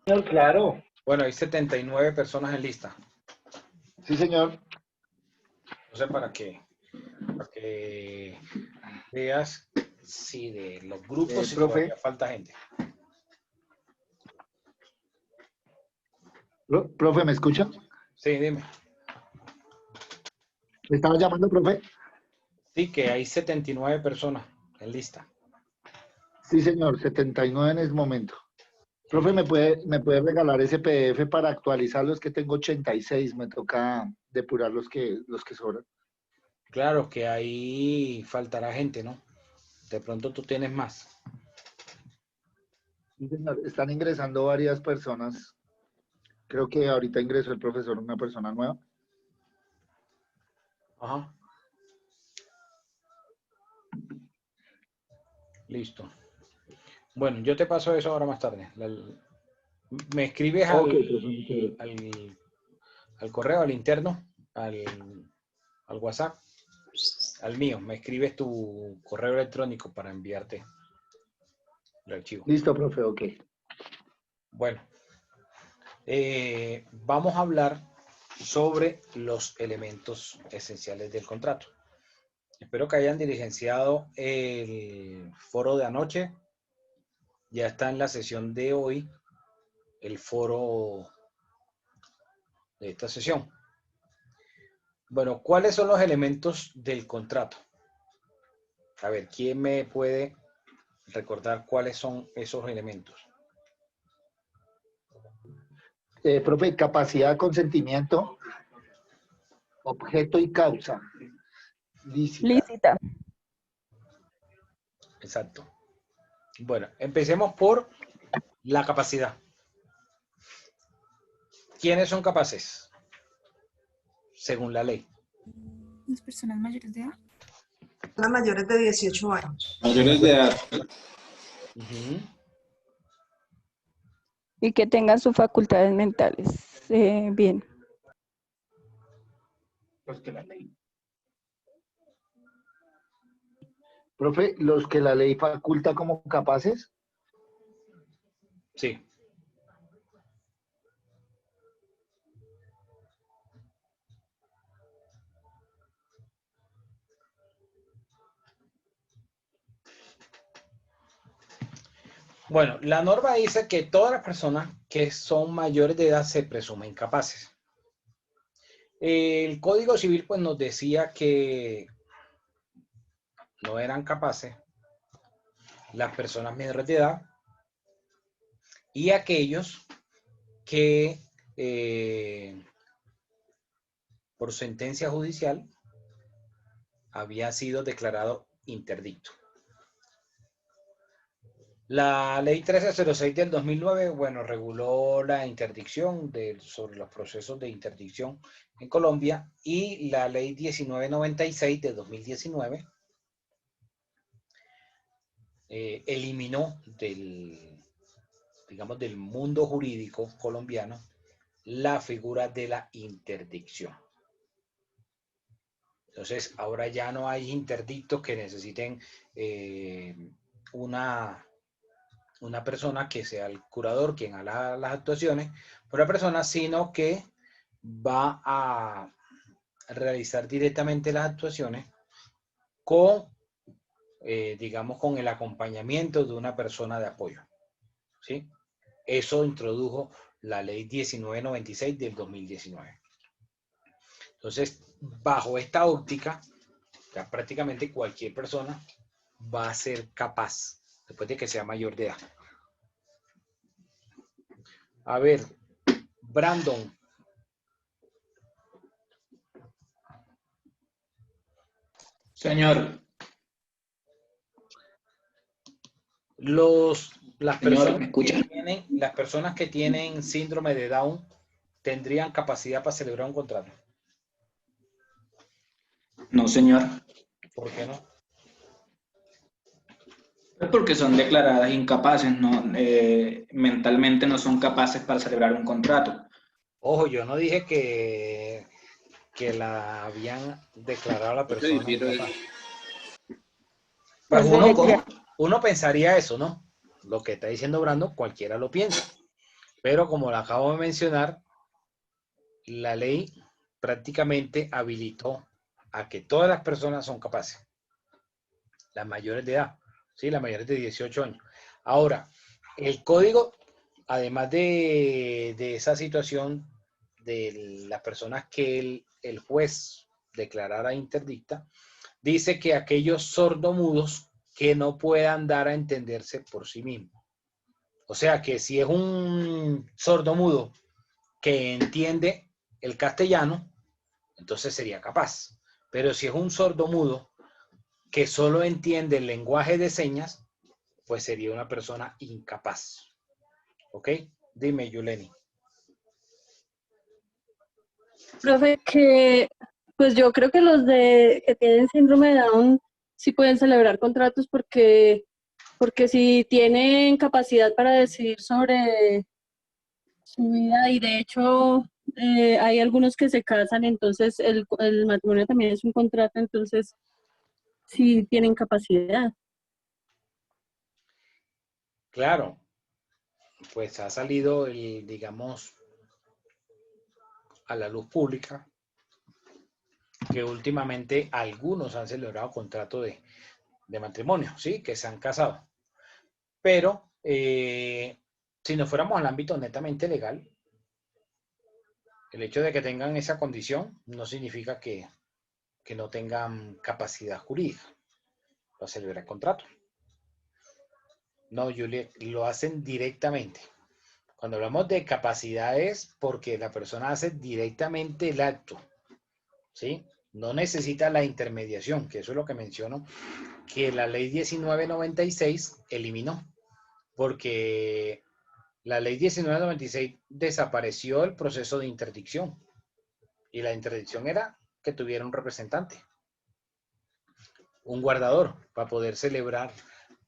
Señor, claro. Bueno, hay 79 personas en lista. Sí, señor. No sé para que veas si de los grupos si todavía Profe, falta gente. profe, ¿me escucha? Sí, dime. ¿Me estaba llamando, profe? Sí, que hay 79 personas en lista. Sí, señor, 79 en este momento. Profe, Ujú. me puede regalar ese PDF para actualizar los que tengo 86. Me toca depurar los que sobran. Claro que ahí faltará gente, ¿no? De pronto tú tienes más. Sí, señor, están ingresando varias personas. Creo que ahorita ingresó el profesor, una persona nueva. Ajá, listo. Bueno, yo te paso eso ahora más tarde. Me escribes Ok, profe, muchas gracias. al, al correo, al interno, al, al WhatsApp, al mío. Me escribes tu correo electrónico para enviarte el archivo. Listo, profe, ok. Bueno, vamos a hablar sobre los elementos esenciales del contrato. Espero que hayan diligenciado el foro de anoche. Ya está en la sesión de hoy el foro de esta sesión. Bueno, ¿cuáles son los elementos del contrato? A ver, ¿quién me puede recordar cuáles son esos elementos? Profe, capacidad, consentimiento, objeto y causa. Lícita. Lícita. Exacto. Bueno, empecemos por la capacidad. ¿Quiénes son capaces? Según la ley. Las personas mayores de edad. Personas mayores de 18 años. Mayores de edad. Ujú. Y que tengan sus facultades mentales bien. Los que la ley. Profe, los que la ley faculta como capaces. Sí. Bueno, la norma dice que todas las personas que son mayores de edad se presumen capaces. El Código Civil pues nos decía que no eran capaces las personas menores de edad y aquellos que por sentencia judicial había sido declarado interdicto. La ley 1306 del 2009, bueno, reguló la interdicción sobre los procesos de interdicción en Colombia y la ley 1996 de 2019 eliminó digamos, del mundo jurídico colombiano la figura de la interdicción. Entonces, ahora ya no hay interdictos que necesiten una persona que sea el curador quien haga las actuaciones por la persona, sino que va a realizar directamente las actuaciones con, digamos, con el acompañamiento de una persona de apoyo. ¿Sí? Eso introdujo la ley 1996 del 2019. Entonces, bajo esta óptica, ya prácticamente cualquier persona va a ser capaz, después de que sea mayor de edad. A ver, Brandon. Señor, Las señor, personas ¿me que escucha? tienen síndrome de Down tendrían capacidad para celebrar un contrato. No, señor. ¿Por qué no? Es porque son declaradas incapaces, no, mentalmente no son capaces para celebrar un contrato. Ojo, yo no dije que la habían declarado a la Yo te persona difiero de eso. incapaz. Pues Es ¿Cómo, derecho. cómo? uno pensaría eso, ¿no? Lo que está diciendo Brando, cualquiera lo piensa. Pero como lo acabo de mencionar, la ley prácticamente habilitó a que todas las personas son capaces, las mayores de edad, ¿sí? Las mayores de 18 años. Ahora, el código, además de esa situación de las personas que el juez declarara interdicta, dice que aquellos sordomudos que no puedan dar a entenderse por sí mismos. O sea que si es un sordomudo que entiende el castellano, entonces sería capaz. Pero si es un sordomudo que solo entiende el lenguaje de señas, pues sería una persona incapaz. ¿Ok? Dime, Yuleni. Profe, que pues yo creo que los que tienen síndrome de Down sí pueden celebrar contratos porque si tienen capacidad para decidir sobre su vida y de hecho hay algunos que se casan, entonces el matrimonio también es un contrato, entonces sí tienen capacidad. Claro, pues ha salido, digamos, a la luz pública que últimamente algunos han celebrado contrato de matrimonio, ¿sí? Que se han casado. Pero si nos fuéramos al ámbito netamente legal, el hecho de que tengan esa condición no significa que no tengan capacidad jurídica para celebrar contrato. No, Juliet, lo hacen directamente. Cuando hablamos de capacidad es porque la persona hace directamente el acto, ¿sí? No necesita la intermediación, que eso es lo que menciono, que la ley 1996 eliminó, porque la ley 1996 desapareció el proceso de interdicción, y la interdicción era que tuviera un representante, un guardador, para poder celebrar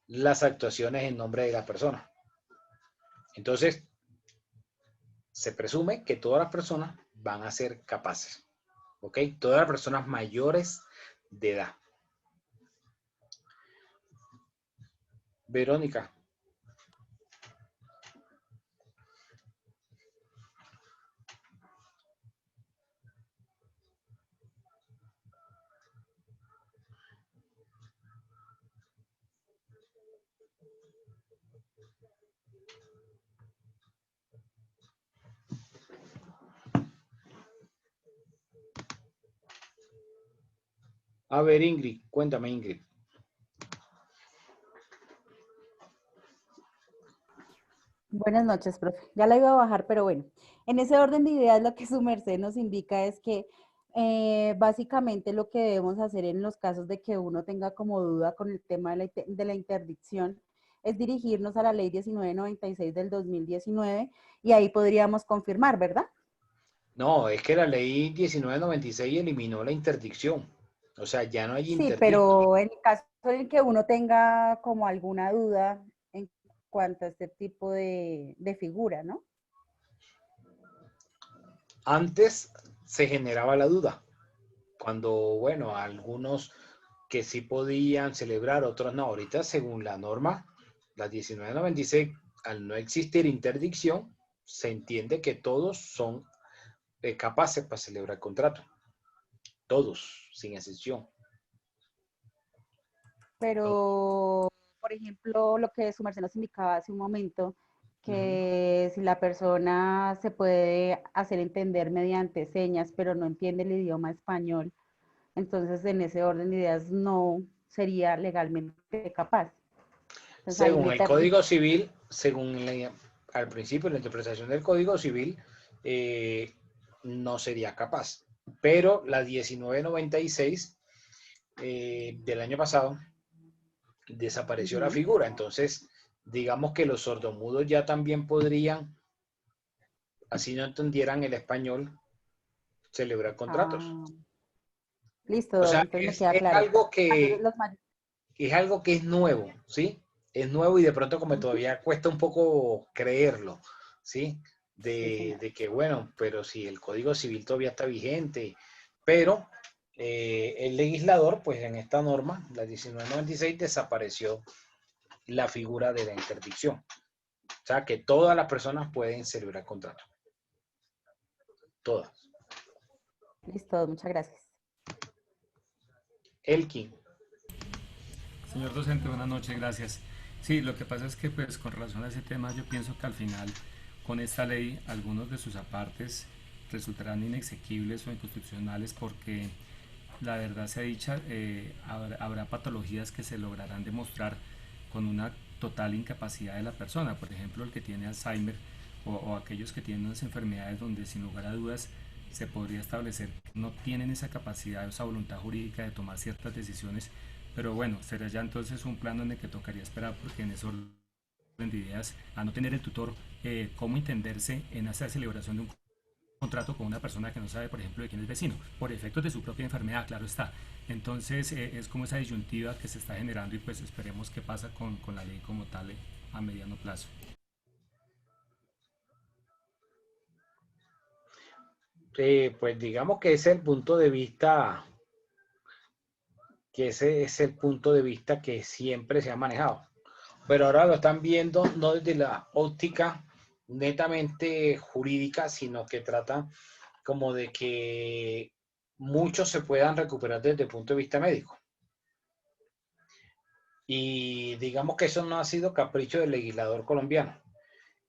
las actuaciones en nombre de la persona. Entonces, se presume que todas las personas van a ser capaces, ¿ok? Todas las personas mayores de edad. Verónica. A ver, Ingrid, cuéntame, Ingrid. Buenas noches, profe. Ya la iba a bajar, pero bueno, en ese orden de ideas lo que su merced nos indica es que básicamente lo que debemos hacer en los casos de que uno tenga como duda con el tema de la interdicción es dirigirnos a la ley 1996 del 2019 y ahí podríamos confirmar, ¿verdad? No, es que la ley 1996 eliminó la interdicción. O sea, ya no hay Sí, interdicto. pero en el caso en que uno tenga como alguna duda en cuanto a este tipo de figura, ¿no? Antes se generaba la duda. Cuando, bueno, algunos que sí podían celebrar, otros no. Ahorita, según la norma, la 1996, al no existir interdicción, se entiende que todos son capaces para celebrar el contrato. Todos, sin excepción. Pero, por ejemplo, lo que su merced nos indicaba hace un momento, que si la persona se puede hacer entender mediante señas, pero no entiende el idioma español, entonces en ese orden de ideas no sería legalmente capaz. Entonces ahí Según le el Código Civil, al principio la interpretación del Código Civil, no sería capaz. Pero la 1996 del año pasado desapareció la figura. Entonces, digamos que los sordomudos ya también podrían, así no entendieran el español, celebrar contratos. Listo, O sea, entonces me queda es claro. algo que Los mayores. es algo que es nuevo, ¿sí? Es nuevo y de pronto como todavía cuesta un poco creerlo, ¿sí? De que, bueno, pero si el Código Civil todavía está vigente, pero el legislador, pues en esta norma, la 1996, desapareció la figura de la interdicción. O sea, que todas las personas pueden celebrar contrato. Todas. Listo, muchas gracias. Elkin. Señor docente, buenas noches, gracias. Sí, lo que pasa es que pues con relación a ese tema yo pienso que al final con esta ley algunos de sus apartes resultarán inexequibles o inconstitucionales porque la verdad sea dicha, habrá patologías que se lograrán demostrar con una total incapacidad de la persona, por ejemplo el que tiene Alzheimer o aquellos que tienen unas enfermedades donde sin lugar a dudas se podría establecer que no tienen esa capacidad, esa voluntad jurídica de tomar ciertas decisiones, pero bueno, será ya entonces un plano en el que tocaría esperar porque en eso orden de ideas, a no tener el tutor, cómo entenderse en esa celebración de un contrato con una persona que no sabe, por ejemplo, de quién es vecino, por efectos de su propia enfermedad, claro está. Entonces es como esa disyuntiva que se está generando y pues esperemos qué pasa con la ley como tal a mediano plazo. Pues digamos que ese es el punto de vista, que ese es el punto de vista que siempre se ha manejado. Pero ahora lo están viendo no desde la óptica netamente jurídica, sino que tratan como de que muchos se puedan recuperar desde el punto de vista médico. Y digamos que eso no ha sido capricho del legislador colombiano.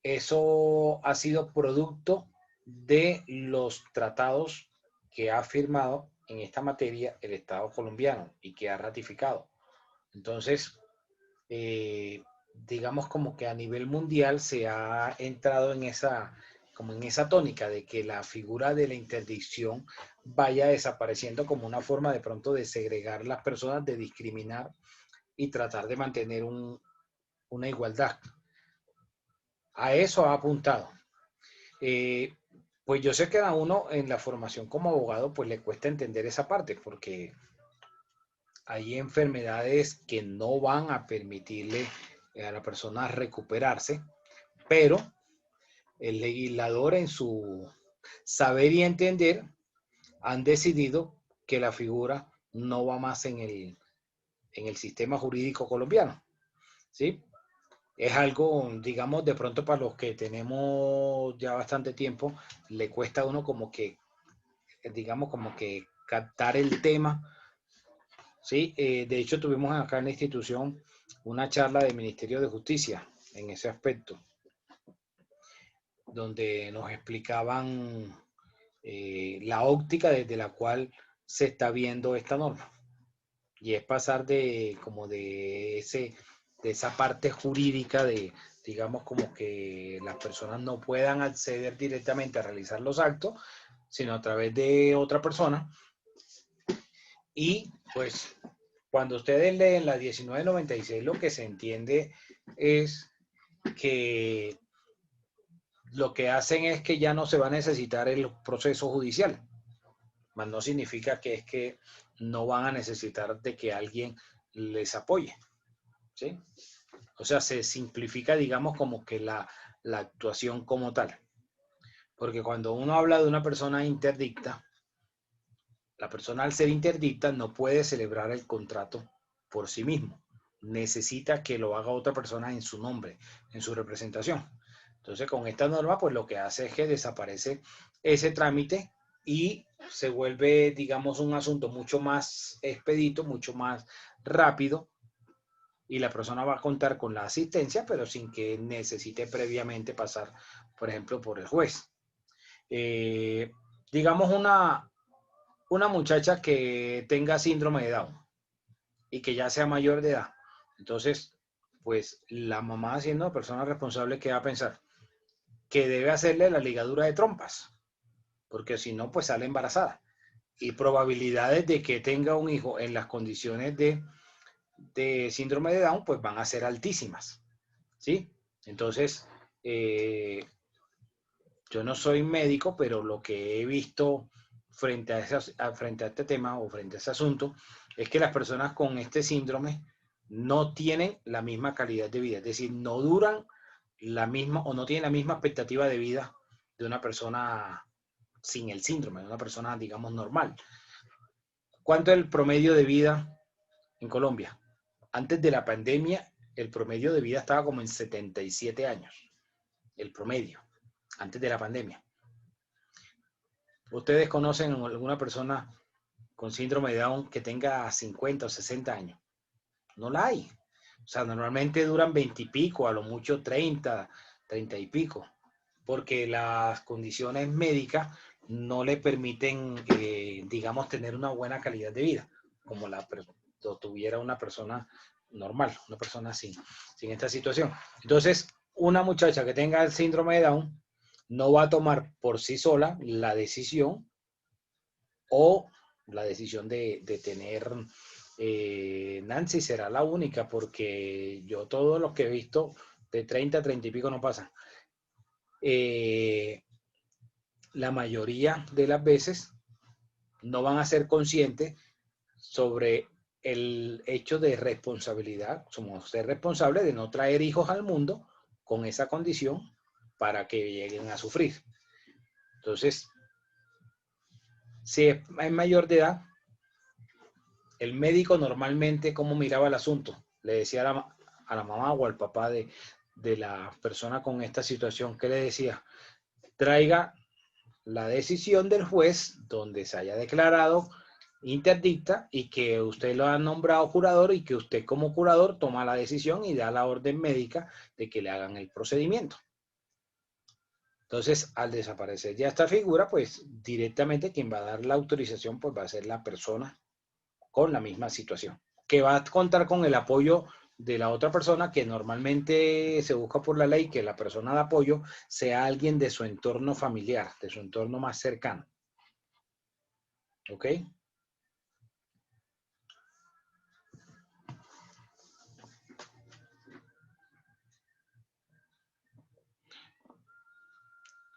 Eso ha sido producto de los tratados que ha firmado en esta materia el Estado colombiano y que ha ratificado. Entonces, digamos como que a nivel mundial se ha entrado en esa tónica de que la figura de la interdicción vaya desapareciendo como una forma de pronto de segregar las personas, de discriminar y tratar de mantener una igualdad. A eso ha apuntado. Pues yo sé que a uno en la formación como abogado pues le cuesta entender esa parte porque hay enfermedades que no van a permitirle a la persona recuperarse, pero el legislador en su saber y entender han decidido que la figura no va más en el sistema jurídico colombiano, ¿sí? Es algo, digamos, de pronto para los que tenemos ya bastante tiempo, le cuesta a uno como que, digamos, como que captar el tema, ¿sí? De hecho, tuvimos acá en la institución una charla del Ministerio de Justicia en ese aspecto, donde nos explicaban la óptica desde la cual se está viendo esta norma. Y es pasar de esa parte jurídica de, digamos, como que las personas no puedan acceder directamente a realizar los actos, sino a través de otra persona. Y pues cuando ustedes leen la 1996, lo que se entiende es que lo que hacen es que ya no se va a necesitar el proceso judicial, mas no significa que es que no van a necesitar de que alguien les apoye, ¿sí? O sea, se simplifica, digamos, como que la actuación como tal. Porque cuando uno habla de una persona interdicta, la persona al ser interdicta no puede celebrar el contrato por sí mismo. Necesita que lo haga otra persona en su nombre, en su representación. Entonces, con esta norma, pues lo que hace es que desaparece ese trámite y se vuelve, digamos, un asunto mucho más expedito, mucho más rápido, y la persona va a contar con la asistencia, pero sin que necesite previamente pasar, por ejemplo, por el juez. Digamos una muchacha que tenga síndrome de Down y que ya sea mayor de edad. Entonces, pues la mamá, siendo una persona responsable, ¿qué va a pensar? Que debe hacerle la ligadura de trompas, porque si no, pues sale embarazada. Y probabilidades de que tenga un hijo en las condiciones de síndrome de Down, pues van a ser altísimas, ¿sí? Entonces, yo no soy médico, pero lo que he visto frente a este tema o frente a ese asunto es que las personas con este síndrome no tienen la misma calidad de vida, es decir, no duran la misma o no tienen la misma expectativa de vida de una persona sin el síndrome, de una persona, digamos, normal. ¿Cuánto es el promedio de vida en Colombia? Antes de la pandemia, el promedio de vida estaba como en 77 años. el promedio, antes de la pandemia. ¿Ustedes conocen a alguna persona con síndrome de Down que tenga 50 o 60 años? No la hay. O sea, normalmente duran 20 y pico, a lo mucho 30, 30 y pico, porque las condiciones médicas no le permiten, digamos, tener una buena calidad de vida, como lo tuviera una persona normal, una persona sin esta situación. Entonces, una muchacha que tenga el síndrome de Down no va a tomar por sí sola la decisión de tener Nancy será la única, porque yo todos los que he visto de 30, 30 y pico no pasan. La mayoría de las veces no van a ser conscientes sobre el hecho de responsabilidad. Somos ser responsables de no traer hijos al mundo con esa condición para que lleguen a sufrir. Entonces, si es mayor de edad, el médico normalmente, ¿cómo miraba el asunto? Le decía a la mamá o al papá de la persona con esta situación, ¿qué le decía? Traiga la decisión del juez donde se haya declarado interdicta y que usted lo ha nombrado curador y que usted como curador toma la decisión y da la orden médica de que le hagan el procedimiento. Entonces, al desaparecer ya esta figura, pues directamente quien va a dar la autorización pues va a ser la persona con la misma situación, que va a contar con el apoyo de la otra persona, que normalmente se busca por la ley que la persona de apoyo sea alguien de su entorno familiar, de su entorno más cercano. ¿Ok?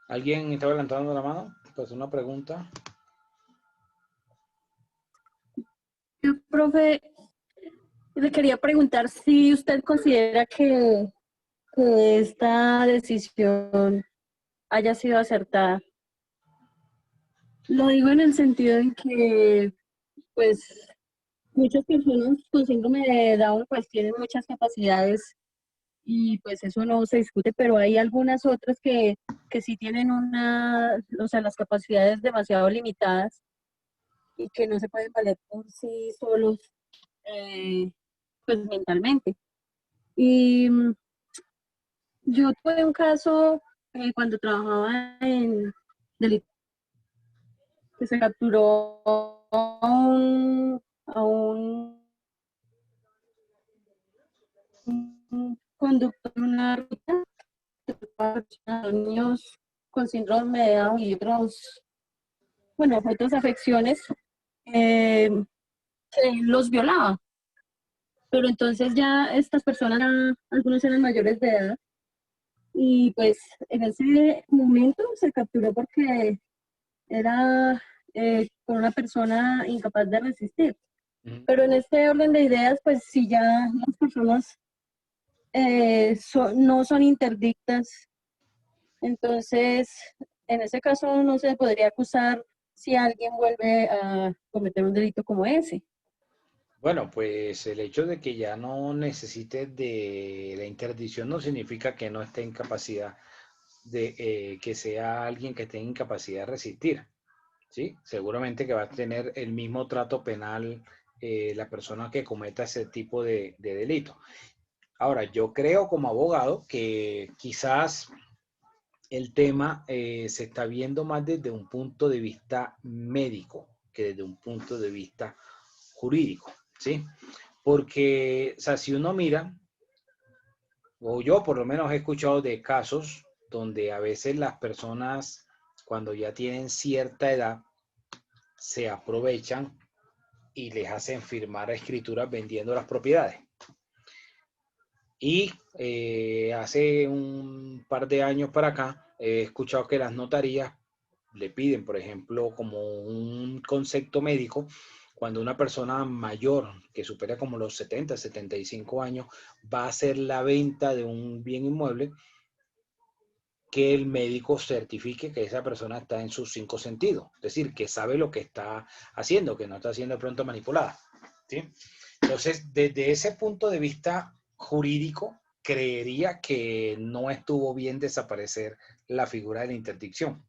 ¿Alguien estaba levantando la mano? Pues una pregunta. Yo, profe, le quería preguntar si usted considera que esta decisión haya sido acertada. Lo digo en el sentido en que, pues, muchas personas con síndrome de Down, pues, tienen muchas capacidades y, pues, eso no se discute, pero hay algunas otras que sí tienen o sea, las capacidades demasiado limitadas y que no se pueden valer por sí solos, pues, mentalmente. Y yo tuve un caso cuando trabajaba en delito, que se capturó a un conductor de una ruta a niños con síndrome de Down y otras afecciones que los violaba. Pero entonces ya estas personas, algunos eran mayores de edad, y pues en ese momento se capturó porque era con una persona incapaz de resistir. Pero en este orden de ideas, pues si ya las personas no son interdictas, entonces en ese caso no se podría acusar si alguien vuelve a cometer un delito como ese. Bueno, pues el hecho de que ya no necesite de la interdicción no significa que no esté en capacidad de que sea alguien que tenga incapacidad de resistir, ¿sí? Seguramente que va a tener el mismo trato penal la persona que cometa ese tipo de delito. Ahora, yo creo como abogado que quizás el tema se está viendo más desde un punto de vista médico que desde un punto de vista jurídico, ¿sí? Porque, o sea, si uno mira, o yo por lo menos he escuchado de casos donde a veces las personas, cuando ya tienen cierta edad, se aprovechan y les hacen firmar escrituras vendiendo las propiedades. Y hace un par de años para acá, he escuchado que las notarías le piden, por ejemplo, como un concepto médico, cuando una persona mayor, que supera como los 70, 75 años, va a hacer la venta de un bien inmueble, que el médico certifique que esa persona está en sus 5 sentidos. Es decir, que sabe lo que está haciendo, que no está siendo de pronto manipulada, ¿sí? Entonces, desde ese punto de vista jurídico, creería que no estuvo bien desaparecer la figura de la interdicción.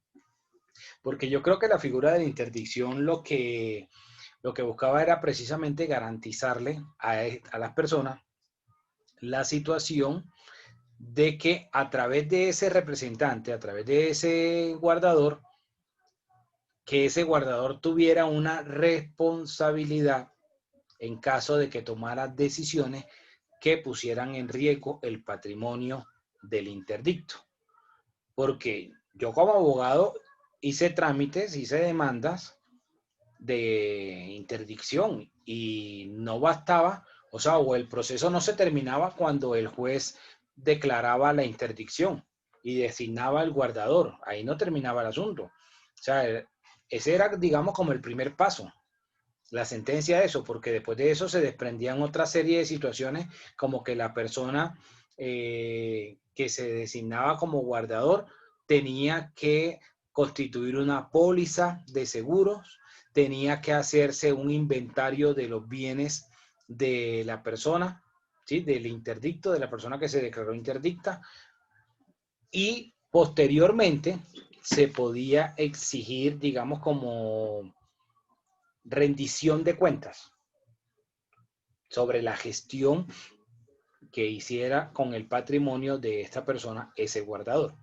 Porque yo creo que la figura de la interdicción lo que buscaba era precisamente garantizarle a las personas la situación de que a través de ese representante, a través de ese guardador, que ese guardador tuviera una responsabilidad en caso de que tomara decisiones que pusieran en riesgo el patrimonio del interdicto. Porque yo como abogado hice trámites, hice demandas de interdicción y no bastaba, o sea, o el proceso no se terminaba cuando el juez declaraba la interdicción y designaba el guardador. Ahí no terminaba el asunto. O sea, ese era, digamos, como el primer paso, la sentencia de eso, porque después de eso se desprendían otra serie de situaciones como que la persona que se designaba como guardador tenía que constituir una póliza de seguros, tenía que hacerse un inventario de los bienes de la persona, ¿sí? Del interdicto, de la persona que se declaró interdicta, y posteriormente se podía exigir, digamos, como rendición de cuentas sobre la gestión que hiciera con el patrimonio de esta persona ese guardador.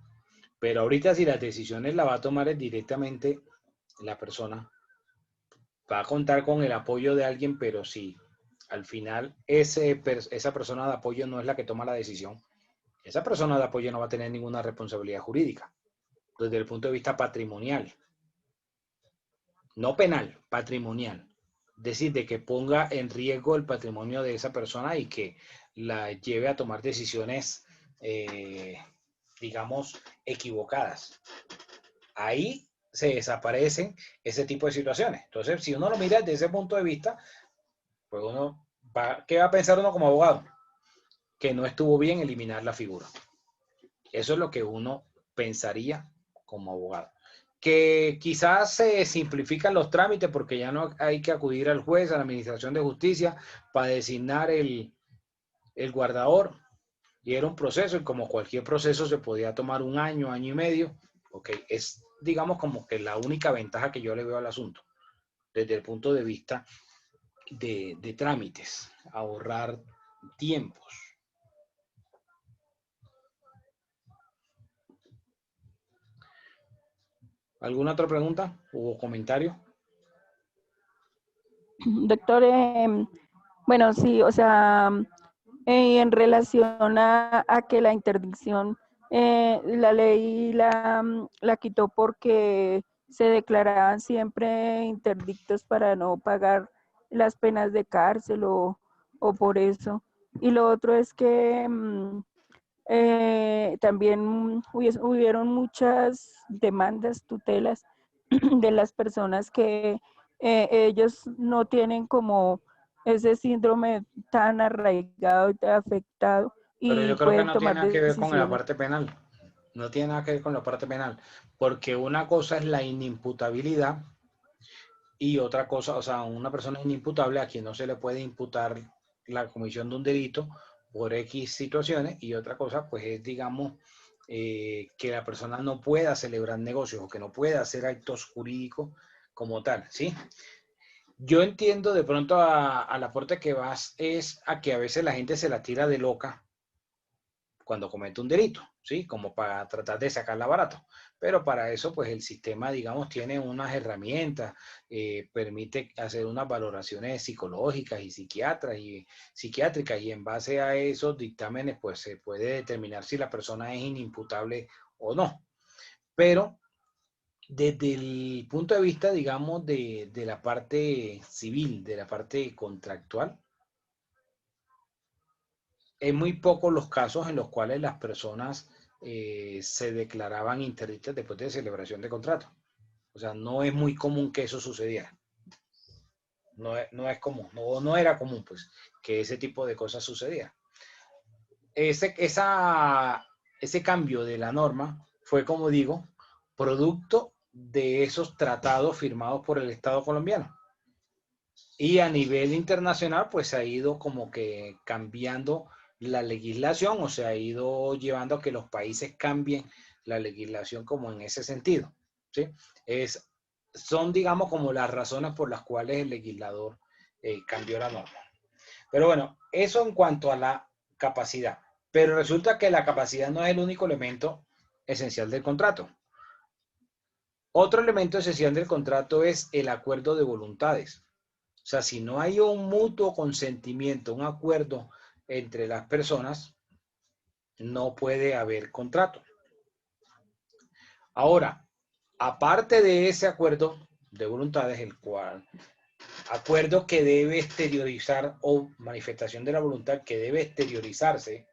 Pero ahorita si las decisiones las va a tomar directamente la persona, va a contar con el apoyo de alguien, pero si al final esa persona de apoyo no es la que toma la decisión, esa persona de apoyo no va a tener ninguna responsabilidad jurídica desde el punto de vista patrimonial. No penal, patrimonial. Es decir, de que ponga en riesgo el patrimonio de esa persona y que la lleve a tomar decisiones, digamos, equivocadas. Ahí se desaparecen ese tipo de situaciones. Entonces, si uno lo mira desde ese punto de vista, pues ¿qué va a pensar uno como abogado? Que no estuvo bien eliminar la figura. Eso es lo que uno pensaría como abogado. Que quizás se simplifican los trámites porque ya no hay que acudir al juez, a la administración de justicia para designar el guardador, y era un proceso, y como cualquier proceso se podía tomar un año, año y medio. Ok, es, digamos, como que la única ventaja que yo le veo al asunto desde el punto de vista de trámites, ahorrar tiempos. ¿Alguna otra pregunta o comentario? Doctor, bueno, sí, o sea, en relación a que la interdicción, la ley la quitó porque se declaraban siempre interdictos para no pagar las penas de cárcel o por eso. Y lo otro es que también hubieron muchas demandas, tutelas de las personas que ellos no tienen como ese síndrome tan arraigado y afectado Pero y yo creo que pueden no tiene tomar nada que ver con la decisiones. parte penal. No tiene nada que ver con la parte penal. Porque una cosa es la inimputabilidad y otra cosa, o sea, una persona inimputable a quien no se le puede imputar la comisión de un delito por X situaciones, y otra cosa, pues es, digamos, que la persona no pueda celebrar negocios o que no pueda hacer actos jurídicos como tal, ¿sí? Yo entiendo de pronto al aporte que vas es a que a veces la gente se la tira de loca cuando comete un delito, ¿sí? Como para tratar de sacarla barato. Pero para eso, pues el sistema, digamos, tiene unas herramientas, permite hacer unas valoraciones psicológicas y psiquiátricas, y en base a esos dictámenes, pues se puede determinar si la persona es inimputable o no. Pero desde el punto de vista, digamos, de la parte civil, de la parte contractual, es muy pocos los casos en los cuales las personas se declaraban interdictas después de celebración de contrato. O sea, no es muy común que eso sucediera. No es común, no era común, pues, que ese tipo de cosas sucedieran. Ese cambio de la norma fue, como digo, producto de esos tratados firmados por el Estado colombiano. Y a nivel internacional, pues se ha ido como que cambiando la legislación o se ha ido llevando a que los países cambien la legislación como en ese sentido, ¿sí? Son, digamos, como las razones por las cuales el legislador cambió la norma. Pero bueno, eso en cuanto a la capacidad. Pero resulta que la capacidad no es el único elemento esencial del contrato. Otro elemento esencial del contrato es el acuerdo de voluntades. O sea, si no hay un mutuo consentimiento, un acuerdo entre las personas, no puede haber contrato. Ahora, aparte de ese acuerdo de voluntades, el cual acuerdo que debe exteriorizar o manifestación de la voluntad que debe exteriorizarse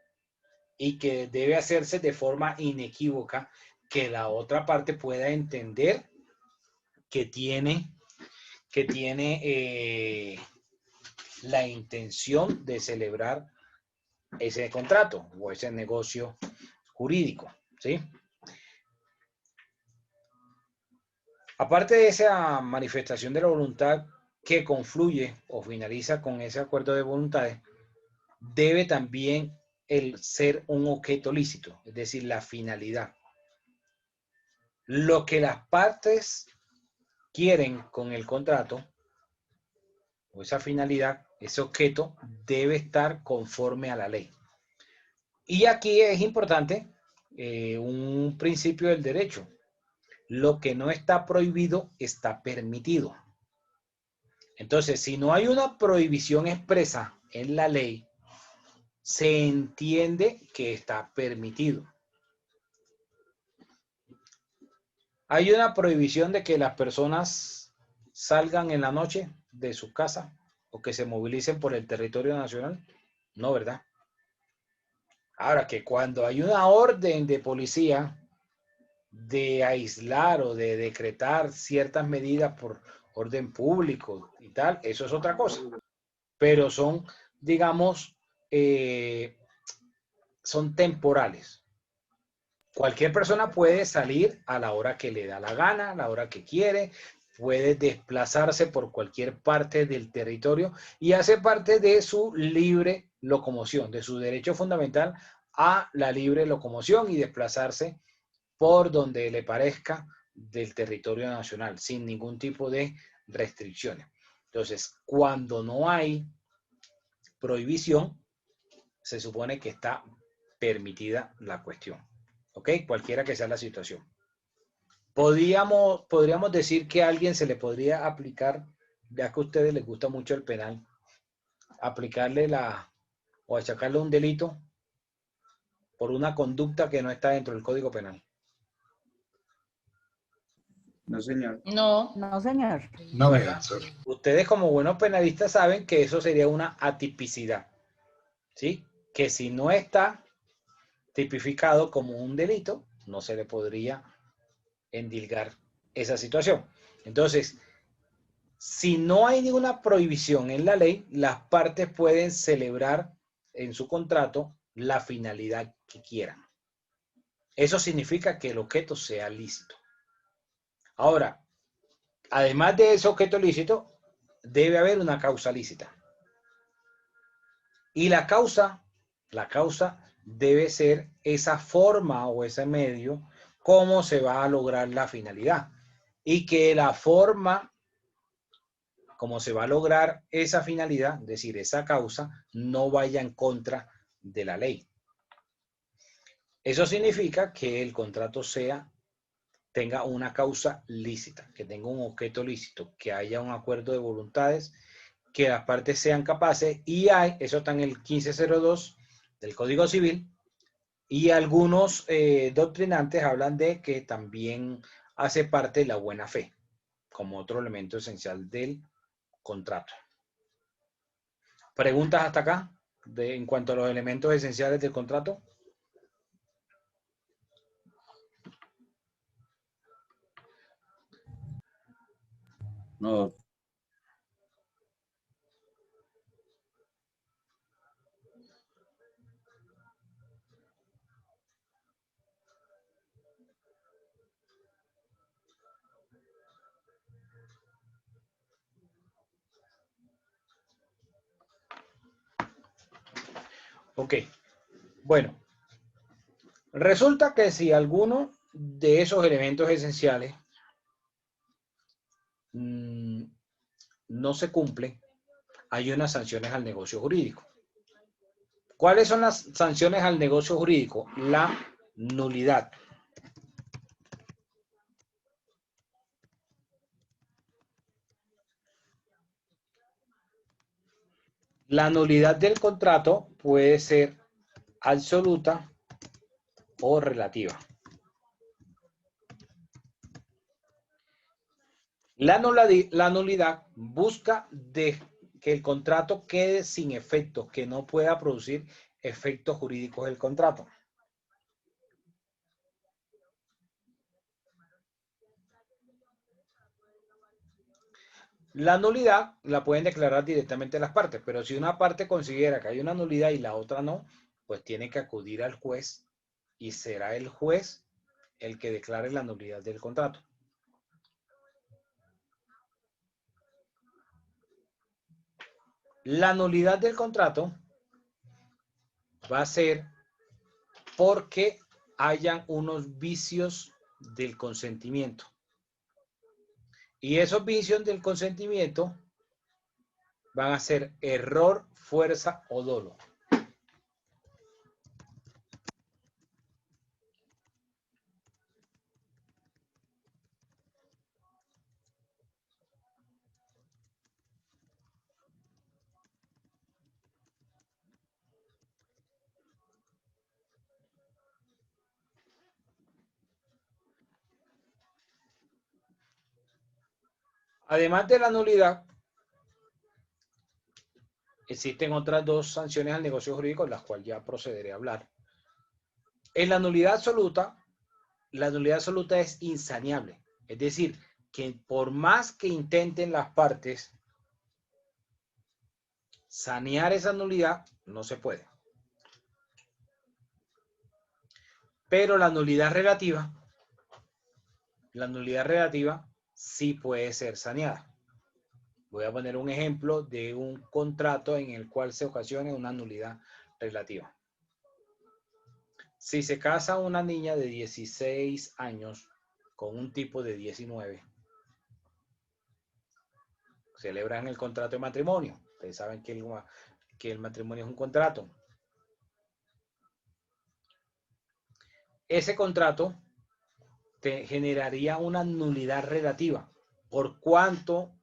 y que debe hacerse de forma inequívoca, que la otra parte pueda entender que tiene la intención de celebrar ese contrato o ese negocio jurídico, ¿sí? Aparte de esa manifestación de la voluntad que confluye o finaliza con ese acuerdo de voluntades, debe también el ser un objeto lícito, es decir, la finalidad. Lo que las partes quieren con el contrato o esa finalidad, ese objeto, debe estar conforme a la ley. Y aquí es importante un principio del derecho. Lo que no está prohibido está permitido. Entonces, si no hay una prohibición expresa en la ley, se entiende que está permitido. ¿Hay una prohibición de que las personas salgan en la noche de su casa o que se movilicen por el territorio nacional? No, ¿verdad? Ahora que cuando hay una orden de policía de aislar o de decretar ciertas medidas por orden público y tal, eso es otra cosa. Pero son, digamos, son temporales. Cualquier persona puede salir a la hora que le da la gana, a la hora que quiere, puede desplazarse por cualquier parte del territorio y hace parte de su libre locomoción, de su derecho fundamental a la libre locomoción y desplazarse por donde le parezca del territorio nacional, sin ningún tipo de restricciones. Entonces, cuando no hay prohibición, se supone que está permitida la cuestión. ¿Ok? Cualquiera que sea la situación. Podríamos decir que a alguien se le podría aplicar, ya que a ustedes les gusta mucho el penal, aplicarle o achacarle un delito por una conducta que no está dentro del Código Penal. No, señor. No, señor. No, ¿Verdad? Ustedes como buenos penalistas saben que eso sería una atipicidad, ¿sí? Que si no está tipificado como un delito, no se le podría endilgar esa situación. Entonces, si no hay ninguna prohibición en la ley, las partes pueden celebrar en su contrato la finalidad que quieran. Eso significa que el objeto sea lícito. Ahora, además de ese objeto lícito, debe haber una causa lícita. Y la causa debe ser esa forma o ese medio cómo se va a lograr la finalidad. Y que la forma como se va a lograr esa finalidad, es decir, esa causa, no vaya en contra de la ley. Eso significa que el contrato tenga una causa lícita, que tenga un objeto lícito, que haya un acuerdo de voluntades, que las partes sean capaces, y eso está en el 1502 del Código Civil, y algunos doctrinantes hablan de que también hace parte de la buena fe, como otro elemento esencial del contrato. ¿Preguntas hasta acá en cuanto a los elementos esenciales del contrato? No. Ok, bueno, resulta que si alguno de esos elementos esenciales no se cumple, hay unas sanciones al negocio jurídico. ¿Cuáles son las sanciones al negocio jurídico? La nulidad. La nulidad del contrato puede ser absoluta o relativa. La nulidad busca que el contrato quede sin efectos, que no pueda producir efectos jurídicos del contrato. La nulidad la pueden declarar directamente las partes, pero si una parte considera que hay una nulidad y la otra no, pues tiene que acudir al juez y será el juez el que declare la nulidad del contrato. La nulidad del contrato va a ser porque hayan unos vicios del consentimiento. Y esos vicios del consentimiento van a ser error, fuerza o dolo. Además de la nulidad, existen otras dos sanciones al negocio jurídico, las cuales ya procederé a hablar. En la nulidad absoluta es insaneable. Es decir, que por más que intenten las partes sanear esa nulidad, no se puede. Pero la nulidad relativa sí puede ser saneada. Voy a poner un ejemplo de un contrato en el cual se ocasione una nulidad relativa. Si se casa una niña de 16 años con un tipo de 19, celebran el contrato de matrimonio. Ustedes saben que el matrimonio es un contrato. Ese contrato te generaría una nulidad relativa, por cuanto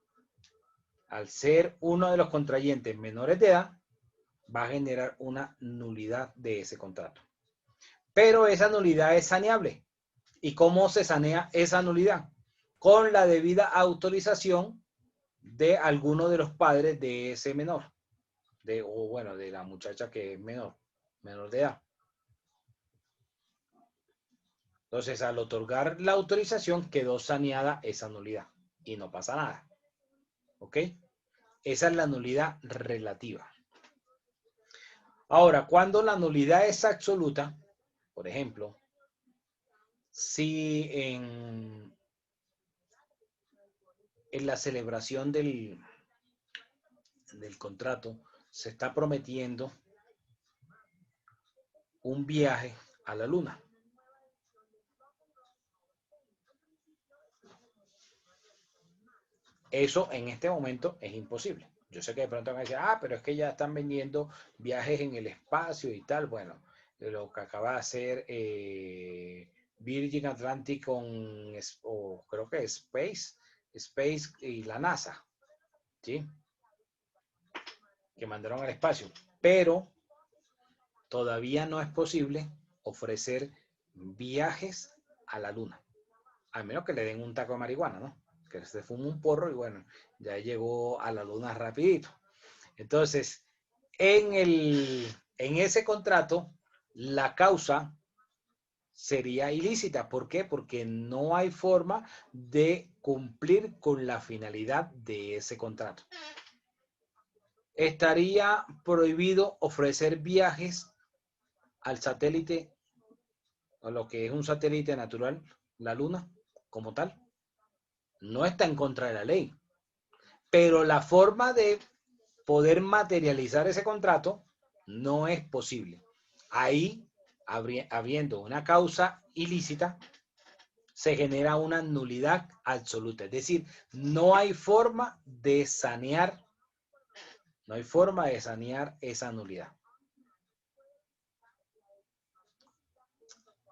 al ser uno de los contrayentes menores de edad, va a generar una nulidad de ese contrato. Pero esa nulidad es saneable. ¿Y cómo se sanea esa nulidad? Con la debida autorización de alguno de los padres de ese menor. De la muchacha que es menor de edad. Entonces, al otorgar la autorización, quedó saneada esa nulidad y no pasa nada. ¿Ok? Esa es la nulidad relativa. Ahora, cuando la nulidad es absoluta, por ejemplo, si en la celebración del contrato se está prometiendo un viaje a la luna. Eso en este momento es imposible. Yo sé que de pronto van a decir, pero es que ya están vendiendo viajes en el espacio y tal. Bueno, lo que acaba de hacer Virgin Atlantic o creo que es Space y la NASA, ¿sí? Que mandaron al espacio. Pero todavía no es posible ofrecer viajes a la luna. A menos que le den un taco de marihuana, ¿no? Que se fuma un porro y bueno, ya llegó a la luna rapidito. Entonces, en ese contrato, la causa sería ilícita. ¿Por qué? Porque no hay forma de cumplir con la finalidad de ese contrato. Estaría prohibido ofrecer viajes al satélite, a lo que es un satélite natural, la luna, como tal. No está en contra de la ley, pero la forma de poder materializar ese contrato No es posible. Ahí, habiendo una causa ilícita, se genera una nulidad absoluta. Es decir, no hay forma de sanear, no hay forma de sanear esa nulidad.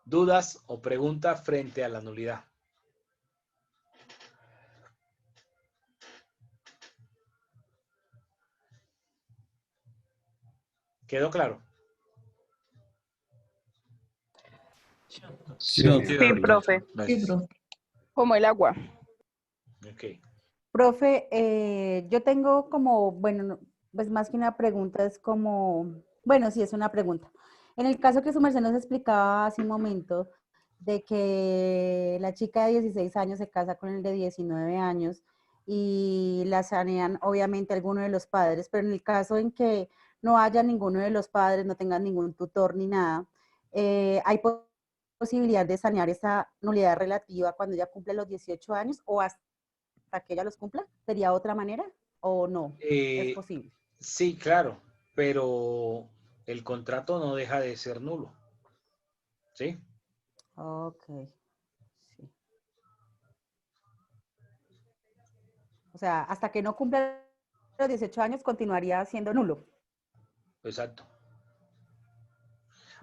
¿Dudas o preguntas frente a la nulidad? ¿Quedó claro? Sí, doctor. Sí, profe. Sí, profe. Como el agua. Ok. Profe, yo tengo como, bueno, pues más que una pregunta, es como, bueno, sí es una pregunta. En el caso que su merced nos explicaba hace un momento, de que la chica de 16 años se casa con el de 19 años y la sanean obviamente alguno de los padres, pero en el caso en que no haya ninguno de los padres, no tengan ningún tutor ni nada, ¿hay posibilidad de sanear esa nulidad relativa cuando ella cumple los 18 años o hasta que ella los cumpla? ¿Sería otra manera o no? ¿Es posible? Sí, claro, pero el contrato no deja de ser nulo. ¿Sí? Ok, sí. O sea, hasta que no cumpla los 18 años continuaría siendo nulo. Exacto.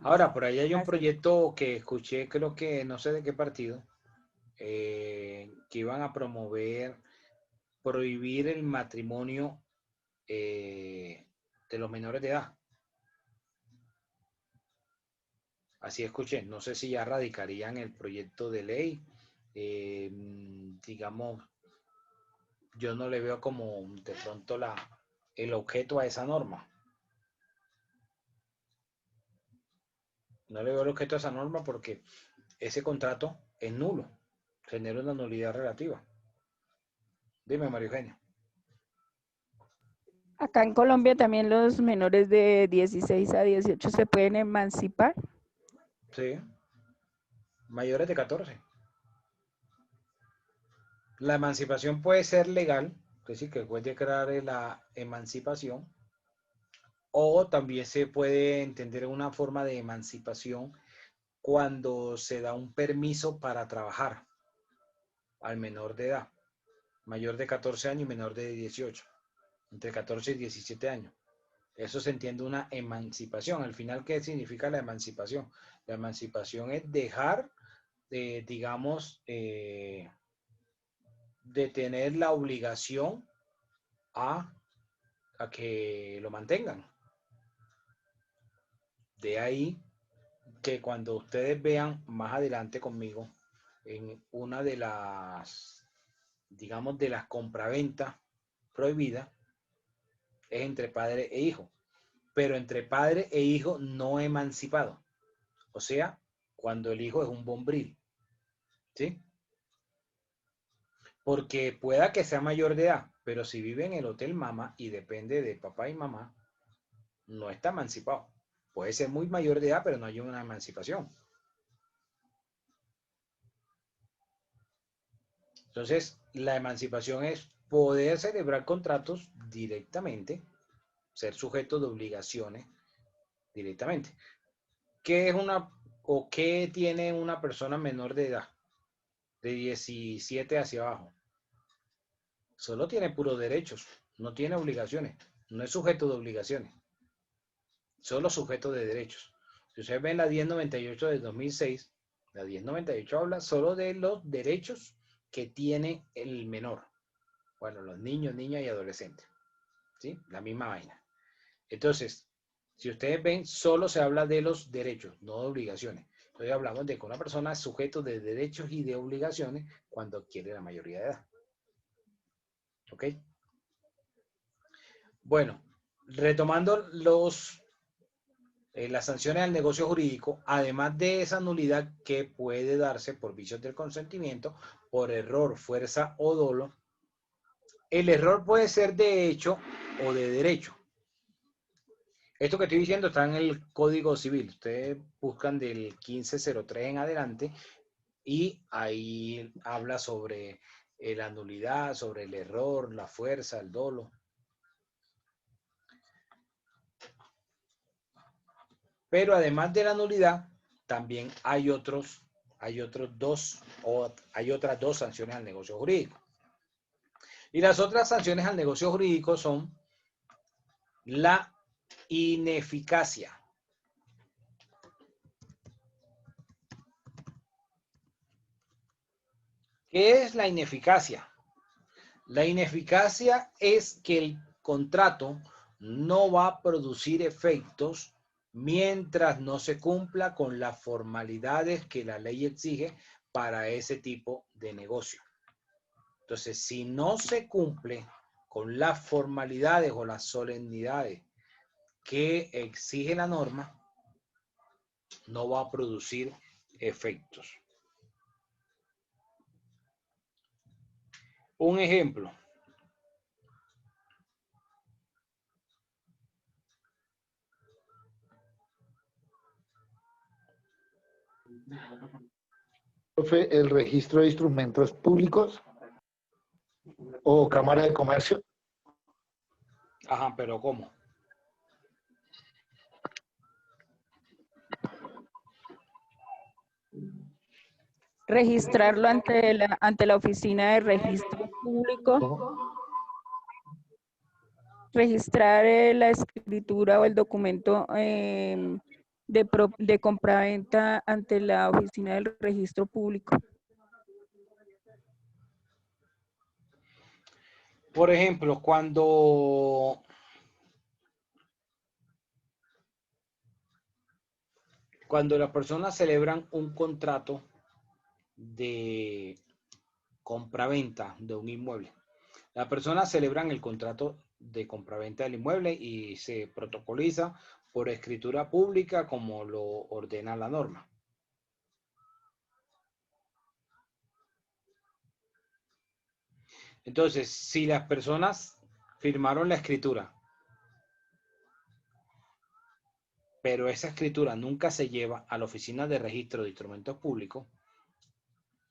Ahora, Listo. por ahí hay un Gracias. proyecto que escuché, creo que no sé de qué partido, que iban a prohibir el matrimonio de los menores de edad. Así escuché. No sé si ya radicarían el proyecto de ley. Digamos, yo no le veo como de pronto el objeto a esa norma. No le veo el objeto a esa norma porque ese contrato es nulo. Genera una nulidad relativa. Dime, María Eugenia. Acá en Colombia también los menores de 16 a 18 se pueden emancipar. Sí. Mayores de 14. La emancipación puede ser legal, es decir, que el juez declare la emancipación, o también se puede entender una forma de emancipación cuando se da un permiso para trabajar al menor de edad, mayor de 14 años y menor de 18, entre 14 y 17 años. Eso se entiende una emancipación. Al final, ¿qué significa la emancipación? La emancipación es dejar, digamos, de tener la obligación a que lo mantengan. De ahí que cuando ustedes vean más adelante conmigo en una de las, digamos, de las compraventas prohibidas, es entre padre e hijo, pero entre padre e hijo no emancipado. O sea, cuando el hijo es un bombril, ¿sí? Porque pueda que sea mayor de edad, pero si vive en el hotel mamá y depende de papá y mamá, no está emancipado. Puede ser muy mayor de edad, pero no hay una emancipación. Entonces, la emancipación es poder celebrar contratos directamente, ser sujeto de obligaciones directamente. ¿Qué es o qué tiene una persona menor de edad, de 17 hacia abajo? Solo tiene puros derechos, no tiene obligaciones, no es sujeto de obligaciones, solo sujeto de derechos. Si ustedes ven la 1098 del 2006, la 1098 habla solo de los derechos que tiene el menor. Bueno, los niños, niñas y adolescentes. ¿Sí? La misma vaina. Entonces, si ustedes ven, solo se habla de los derechos, no de obligaciones. Entonces hablamos de que una persona es sujeto de derechos y de obligaciones cuando adquiere la mayoría de edad. ¿Ok? Bueno, retomando las sanciones al negocio jurídico, además de esa nulidad que puede darse por vicios del consentimiento, por error, fuerza o dolo, el error puede ser de hecho o de derecho. Esto que estoy diciendo está en el Código Civil. Ustedes buscan del 1503 en adelante y ahí habla sobre la nulidad, sobre el error, la fuerza, el dolo. Pero además de la nulidad, también hay otras dos sanciones al negocio jurídico. Y las otras sanciones al negocio jurídico son la ineficacia. ¿Qué es la ineficacia? La ineficacia es que el contrato no va a producir efectos mientras no se cumpla con las formalidades que la ley exige para ese tipo de negocio. Entonces, si no se cumple con las formalidades o las solemnidades que exige la norma, no va a producir efectos. Un ejemplo. Profe, el registro de instrumentos públicos o Cámara de Comercio. Ajá, pero ¿cómo? Registrarlo ante la oficina de registro público. Registrar la escritura o el documento de compraventa ante la oficina del registro público. Por ejemplo, cuando las personas celebran un contrato de compraventa de un inmueble, las personas celebran el contrato de compraventa del inmueble y se protocoliza por escritura pública como lo ordena la norma. Entonces, si las personas firmaron la escritura, pero esa escritura nunca se lleva a la oficina de registro de instrumentos públicos,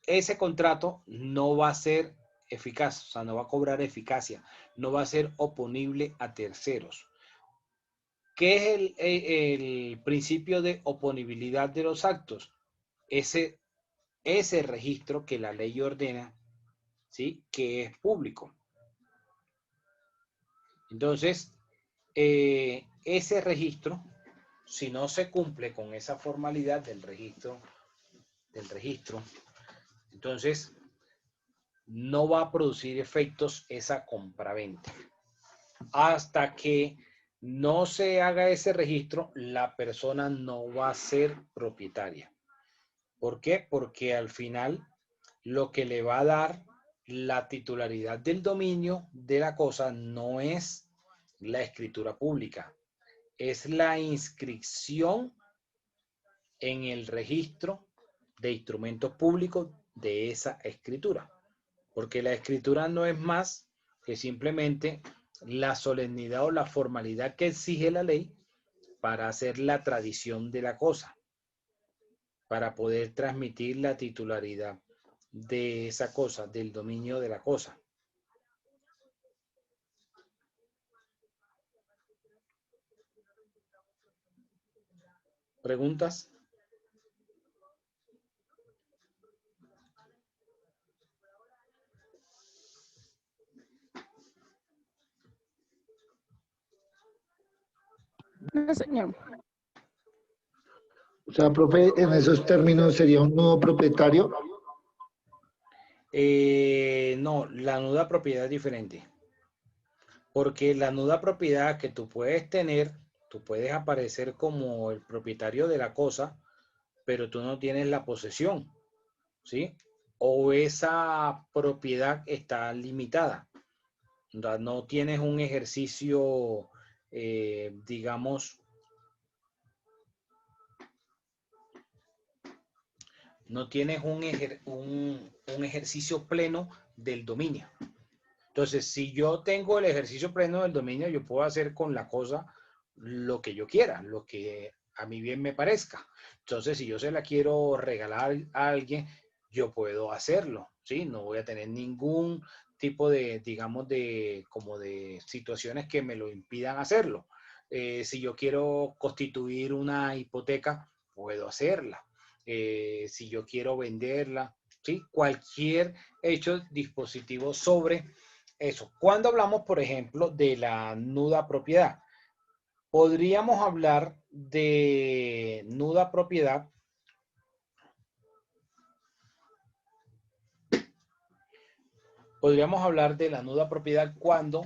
ese contrato no va a ser eficaz, o sea, no va a cobrar eficacia, no va a ser oponible a terceros. ¿Qué es el principio de oponibilidad de los actos? Ese registro que la ley ordena, ¿sí? Que es público. Entonces, ese registro, si no se cumple con esa formalidad del registro, entonces no va a producir efectos esa compraventa. Hasta que no se haga ese registro, la persona no va a ser propietaria. ¿Por qué? Porque al final lo que le va a dar la titularidad del dominio de la cosa no es la escritura pública, es la inscripción en el registro de instrumentos públicos de esa escritura. Porque la escritura no es más que simplemente la solemnidad o la formalidad que exige la ley para hacer la tradición de la cosa, para poder transmitir la titularidad de esa cosa, del dominio de la cosa. ¿Preguntas? No, señor. O sea, profe, en esos términos sería un nuevo propietario. No, la nuda propiedad es diferente. Porque la nuda propiedad que tú puedes tener, tú puedes aparecer como el propietario de la cosa, pero tú no tienes la posesión, ¿sí? O esa propiedad está limitada. O sea, no tienes un ejercicio, digamos, no tienes un ejercicio pleno del dominio. Entonces, si yo tengo el ejercicio pleno del dominio, yo puedo hacer con la cosa lo que yo quiera, lo que a mí bien me parezca. Entonces, si yo se la quiero regalar a alguien, yo puedo hacerlo, ¿sí? No voy a tener ningún tipo de, digamos, como de situaciones que me lo impidan hacerlo. Si yo quiero constituir una hipoteca, puedo hacerla. Si yo quiero venderla, ¿sí? Cualquier hecho dispositivo sobre eso. Cuando hablamos, por ejemplo, de la nuda propiedad, podríamos hablar de nuda propiedad la nuda propiedad cuando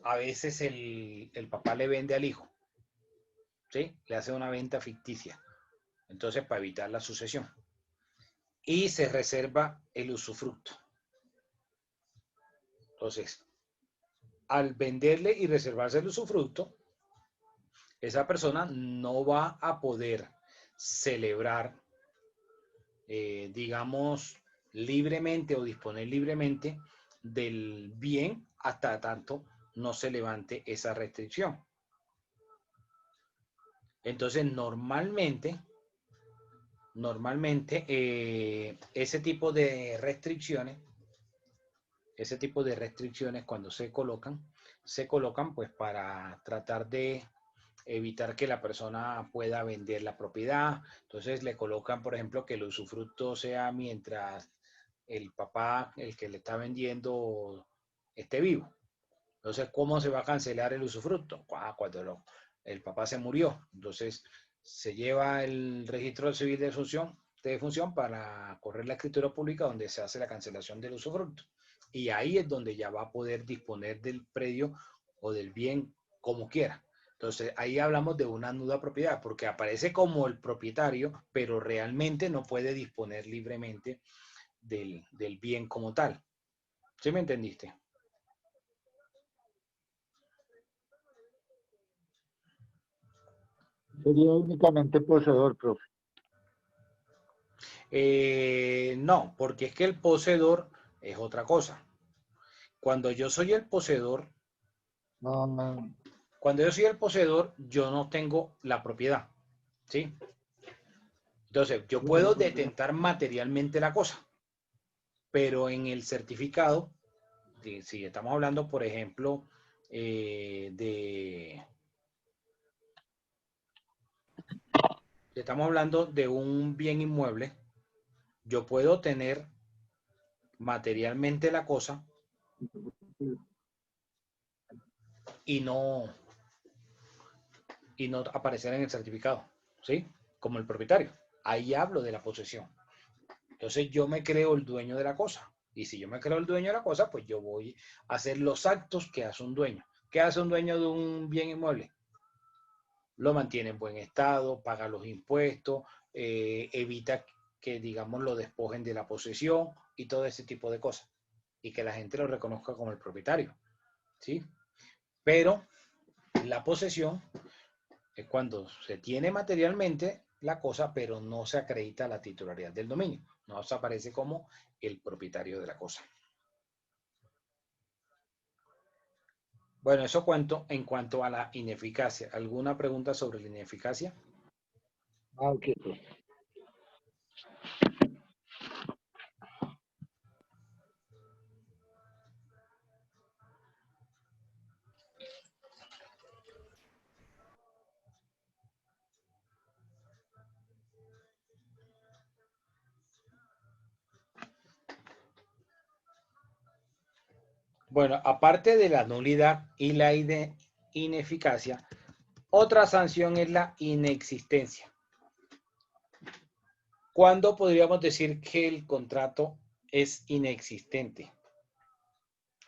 a veces el papá le vende al hijo, ¿sí? Le hace una venta ficticia. Entonces, para evitar la sucesión. Y se reserva el usufructo. Entonces, al venderle y reservarse el usufructo, esa persona no va a poder celebrar, digamos, libremente o disponer libremente del bien hasta tanto no se levante esa restricción. Entonces, normalmente ese tipo de restricciones cuando se colocan pues para tratar de evitar que la persona pueda vender la propiedad. Entonces le colocan, por ejemplo, que el usufructo sea mientras el papá, el que le está vendiendo, esté vivo. Entonces, ¿cómo se va a cancelar el usufructo? Cuando el papá se murió. Entonces, se lleva el registro civil de defunción para correr la escritura pública donde se hace la cancelación del usufructo. Y ahí es donde ya va a poder disponer del predio o del bien como quiera. Entonces, ahí hablamos de una nuda propiedad, porque aparece como el propietario, pero realmente no puede disponer libremente del bien como tal. ¿Sí me entendiste? Sería únicamente poseedor, profe. No, porque es que el poseedor es otra cosa. Cuando yo soy el poseedor, No. yo no tengo la propiedad, ¿sí? Entonces, yo puedo detentar materialmente la cosa, pero en el certificado, si estamos hablando, por ejemplo, estamos hablando de un bien inmueble, yo puedo tener materialmente la cosa y no aparecer en el certificado, ¿sí? Como el propietario. Ahí hablo de la posesión. Entonces yo me creo el dueño de la cosa. Y si yo me creo el dueño de la cosa, pues yo voy a hacer los actos que hace un dueño. ¿Qué hace un dueño de un bien inmueble? Lo mantiene en buen estado, paga los impuestos, evita que, digamos, lo despojen de la posesión y todo ese tipo de cosas. Y que la gente lo reconozca como el propietario, ¿sí? Pero la posesión es cuando se tiene materialmente la cosa, pero no se acredita la titularidad del dominio. No se aparece como el propietario de la cosa. Bueno, eso en cuanto a la ineficacia. ¿Alguna pregunta sobre la ineficacia? Ok. Bueno, aparte de la nulidad y la ineficacia, otra sanción es la inexistencia. ¿Cuándo podríamos decir que el contrato es inexistente?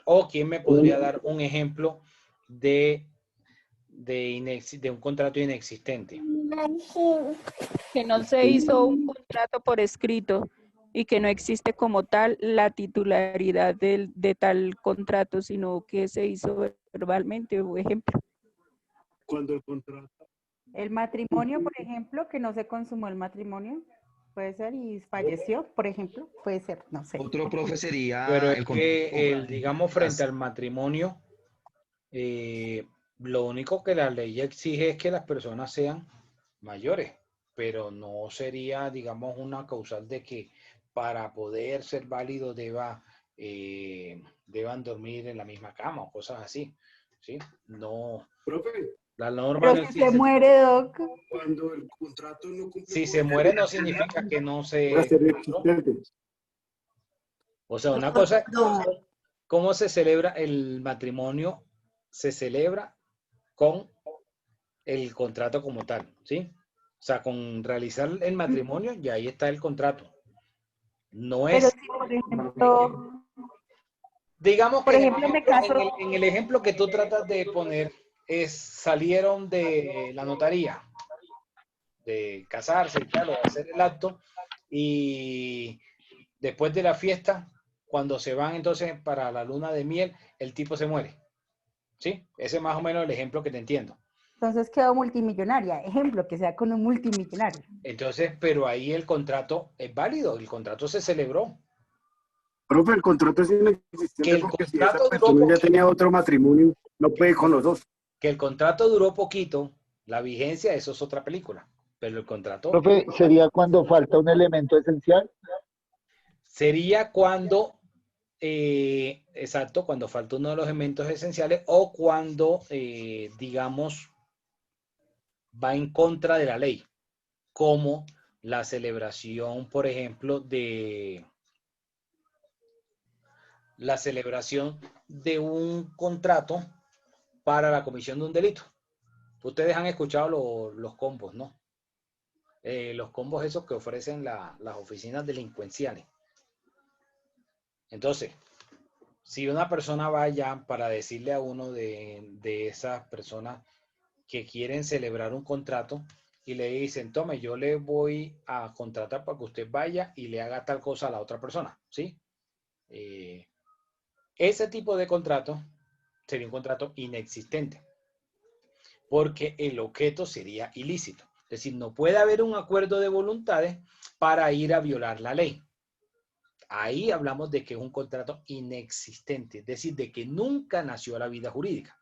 ¿O quién me podría dar un ejemplo de un contrato inexistente? Que no se hizo un contrato por escrito y que no existe como tal la titularidad de tal contrato, sino que se hizo verbalmente, por ejemplo. Cuando el contrato. El matrimonio, por ejemplo, que no se consumó el matrimonio, puede ser, y falleció, por ejemplo, puede ser, no sé. Otro profe sería Pero es el que, digamos, frente contrato. al matrimonio, lo único que la ley exige es que las personas sean mayores, pero no sería, digamos, una causal de que para poder ser válido deban dormir en la misma cama o cosas así, ¿sí? No. Profe. La norma Pero no si se existe. muere, Doc. Cuando el contrato no cumple Si con se la muere no realidad, significa que no va a se ser celebró. existente. O sea, una cosa, No, ¿cómo se celebra el matrimonio? Se celebra con el contrato como tal, ¿sí? O sea, con realizar el matrimonio y ahí está el contrato. No Pero es, si, por ejemplo, digamos que por ejemplo, en mi caso, en el ejemplo que tú tratas de poner, salieron de la notaría, de casarse y tal, o de hacer el acto, y después de la fiesta, cuando se van entonces para la luna de miel, el tipo se muere. ¿Sí? Ese es más o menos el ejemplo que te entiendo. entonces quedo multimillonaria. Ejemplo, que sea con un multimillonario. Entonces, pero ahí el contrato es válido, el contrato se celebró. Profe, el contrato es Que inexistente el porque si esa contrato duró persona ya poquito, tenía otro matrimonio, no puede con los dos. que el contrato duró poquito, la vigencia, eso es otra película. Pero el contrato Profe, ¿sería cuando falta un elemento esencial? sería cuando, exacto, cuando falta uno de los elementos esenciales o cuando, digamos, va en contra de la ley, como la celebración, por ejemplo, de la celebración de un contrato para la comisión de un delito. Ustedes han escuchado los combos, ¿no? Los combos esos que ofrecen las oficinas delincuenciales. Entonces, si una persona va allá para decirle a uno de esas personas que quieren celebrar un contrato y le dicen, tome, yo le voy a contratar para que usted vaya y le haga tal cosa a la otra persona, ¿sí? Ese tipo de contrato sería un contrato inexistente, porque el objeto sería ilícito. Es decir, no puede haber un acuerdo de voluntades para ir a violar la ley. Ahí hablamos de que es un contrato inexistente, es decir, de que nunca nació la vida jurídica.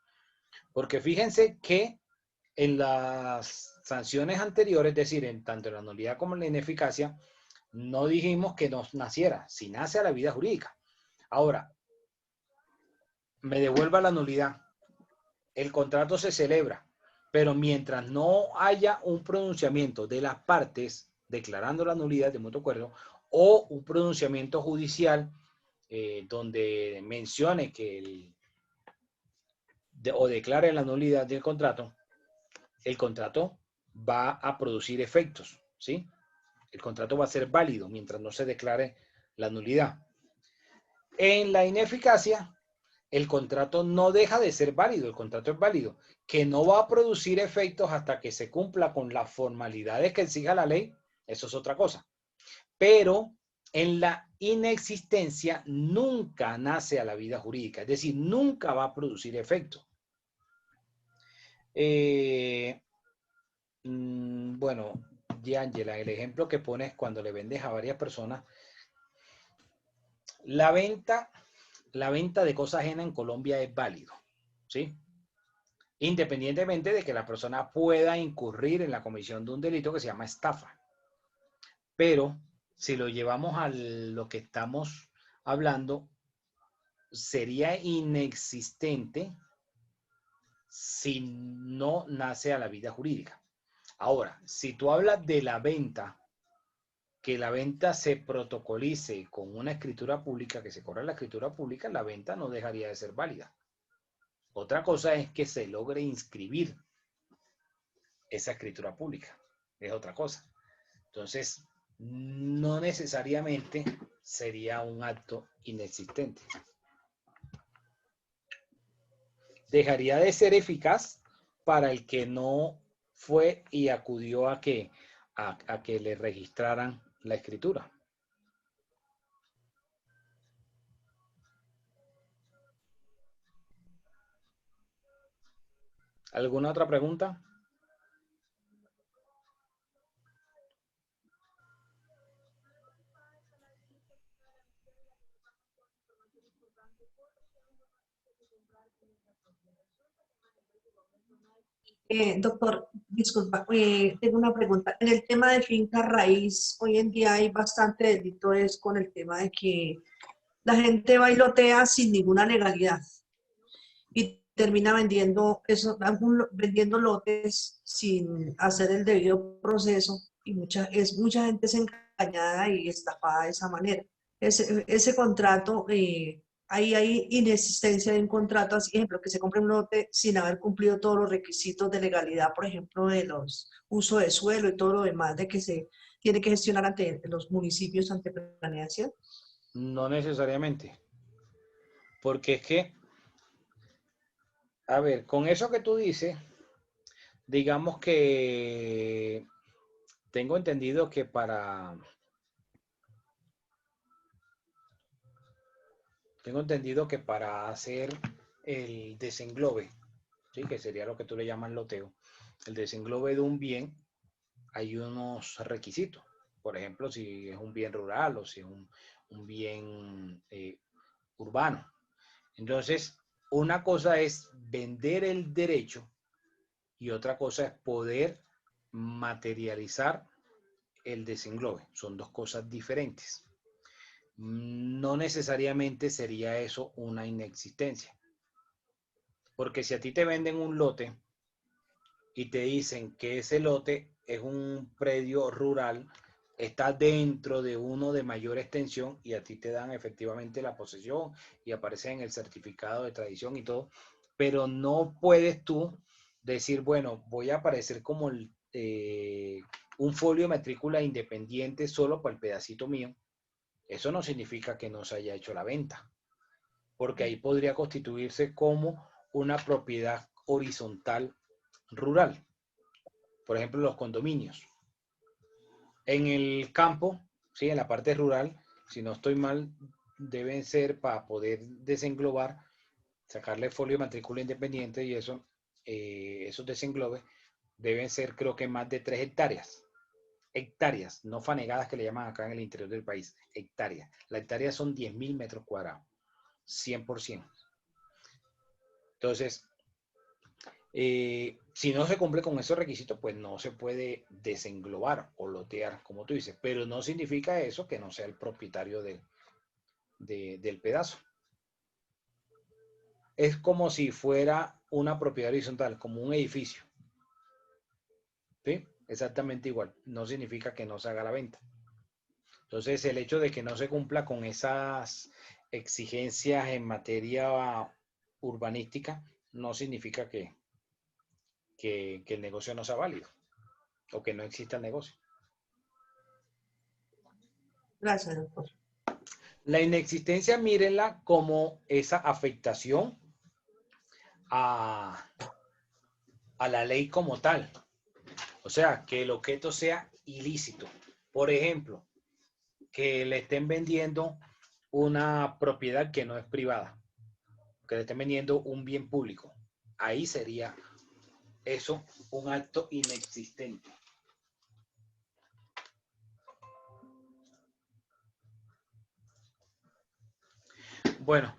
Porque fíjense que en las sanciones anteriores, es decir, en tanto en la nulidad como en la ineficacia, no dijimos que no naciera, si nace a la vida jurídica. Ahora, me devuelva la nulidad. El contrato se celebra, pero mientras no haya un pronunciamiento de las partes declarando la nulidad de mutuo acuerdo o un pronunciamiento judicial donde mencione que o declare la nulidad del contrato, el contrato va a producir efectos, ¿sí? El contrato va a ser válido mientras no se declare la nulidad. En la ineficacia, el contrato no deja de ser válido, el contrato es válido, que no va a producir efectos hasta que se cumpla con las formalidades que exija la ley, eso es otra cosa. Pero en la inexistencia nunca nace a la vida jurídica, es decir, nunca va a producir efecto. Bueno, D'Angela, el ejemplo que pones cuando le vendes a varias personas, la venta de cosas ajenas en Colombia es válido, ¿sí? Independientemente de que la persona pueda incurrir en la comisión de un delito que se llama estafa. Pero si lo llevamos a lo que estamos hablando, sería inexistente si no nace a la vida jurídica. Ahora, si tú hablas de la venta, que la venta se protocolice con una escritura pública, que se corra la escritura pública, la venta no dejaría de ser válida. Otra cosa es que se logre inscribir esa escritura pública. Es otra cosa. Entonces, no necesariamente sería un acto inexistente. Dejaría de ser eficaz para el que no fue y acudió a que le registraran la escritura. ¿Alguna otra pregunta? Doctor, disculpa, tengo una pregunta. En el tema de finca raíz, hoy en día hay bastante delito es con el tema de que la gente bailotea sin ninguna legalidad. Y termina vendiendo eso, vendiendo lotes sin hacer el debido proceso y mucha gente es engañada y estafada de esa manera. Ese contrato, hay inexistencia de un contrato, así ejemplo, que se compre un lote sin haber cumplido todos los requisitos de legalidad, por ejemplo, de los uso de suelo y todo lo demás de que se tiene que gestionar ante los municipios ante planeación. No necesariamente, porque es que, a ver, con eso que tú dices, digamos que tengo entendido que para hacer el desenglobe, ¿sí? Que sería lo que tú le llamas loteo, el desenglobe de un bien, hay unos requisitos. Por ejemplo, si es un bien rural o si es un bien urbano. Entonces, una cosa es vender el derecho y otra cosa es poder materializar el desenglobe. Son dos cosas diferentes. No necesariamente sería eso una inexistencia. Porque si a ti te venden un lote y te dicen que ese lote es un predio rural, está dentro de uno de mayor extensión y a ti te dan efectivamente la posesión y aparece en el certificado de tradición y todo, pero no puedes tú decir, bueno, voy a aparecer como un folio de matrícula independiente solo para el pedacito mío. Eso no significa que no se haya hecho la venta, porque ahí podría constituirse como una propiedad horizontal rural. Por ejemplo, los condominios. En el campo, ¿sí? En la parte rural, si no estoy mal, deben ser para poder desenglobar, sacarle folio de matrícula independiente y eso, esos desenglobes deben ser creo que más de 3 hectáreas. Hectáreas, no fanegadas que le llaman acá en el interior del país, hectáreas. La hectárea son 10.000 metros cuadrados, 100%. Entonces, si no se cumple con esos requisitos, pues no se puede desenglobar o lotear, como tú dices, pero no significa eso que no sea el propietario del pedazo. Es como si fuera una propiedad horizontal, como un edificio. ¿Sí? Exactamente igual. No significa que no se haga la venta. Entonces, el hecho de que no se cumpla con esas exigencias en materia urbanística no significa que el negocio no sea válido o que no exista el negocio. Gracias, doctor. La inexistencia, mírenla como esa afectación a la ley como tal. O sea, que el objeto sea ilícito. Por ejemplo, que le estén vendiendo una propiedad que no es privada, que le estén vendiendo un bien público. Ahí sería eso un acto inexistente. Bueno,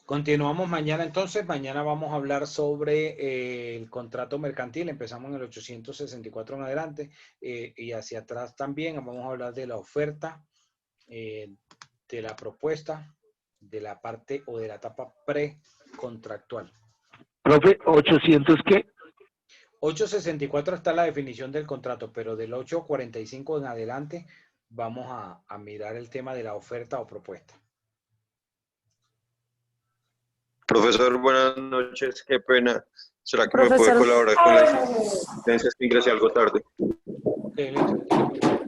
continuamos mañana entonces. Mañana vamos a hablar sobre el contrato mercantil. Empezamos en el 864 en adelante y hacia atrás también. Vamos a hablar de la oferta, de la propuesta, de la parte o de la etapa precontractual. Profe, ¿800 qué? 864 está la definición del contrato, pero del 845 en adelante vamos a mirar el tema de la oferta o propuesta. Profesor, buenas noches. Qué pena. ¿Será que Profesor. me puede colaborar con las asistencias que ingresé algo tarde? Okay, listo.